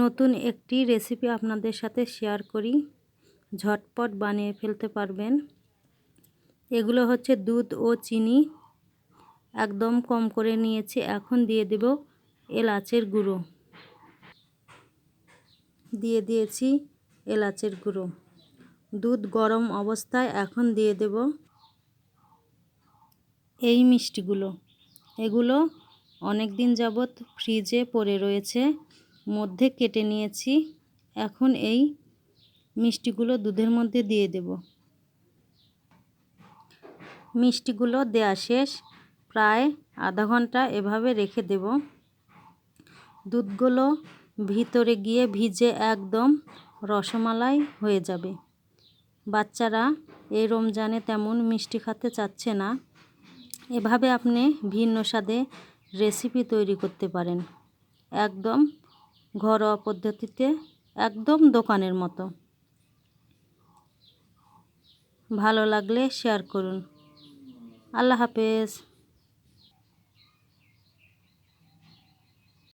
নতুন একটি রেসিপি আপনাদের সাথে শেয়ার করি, ঝটপট বানিয়ে ফেলতে পারবেন। এগুলো হচ্ছে দুধ ও চিনি একদম কম করে নিয়েছি। এখন দিয়ে দেব এলাচের গুঁড়ো, দিয়ে দিয়েছি এলাচের গুঁড়ো। দুধ গরম অবস্থায় এখন দিয়ে দেব এই মিষ্টিগুলো। এগুলো অনেক দিন যাবত ফ্রিজে পড়ে রয়েছে, মধ্যে কেটে নিয়েছি। এখন এই মিষ্টিগুলো দুধের মধ্যে দিয়ে দেব। মিষ্টিগুলো দেয়া শেষ, প্রায় আধা ঘন্টা এভাবে রেখে দেব। দুধগুলো ভিতরে গিয়ে ভিজে একদম রসমালাই হয়ে যাবে। বাচ্চারা এই রমজানে তেমন মিষ্টি খেতে চাচ্ছে না, এভাবে আপনি ভিন্ন স্বাদে রেসিপি তৈরি করতে পারেন, একদম ঘরোয়া পদ্ধতিতে, একদম দোকানের মতো। ভালো লাগলে শেয়ার করুন। আল্লাহ হাফেজ।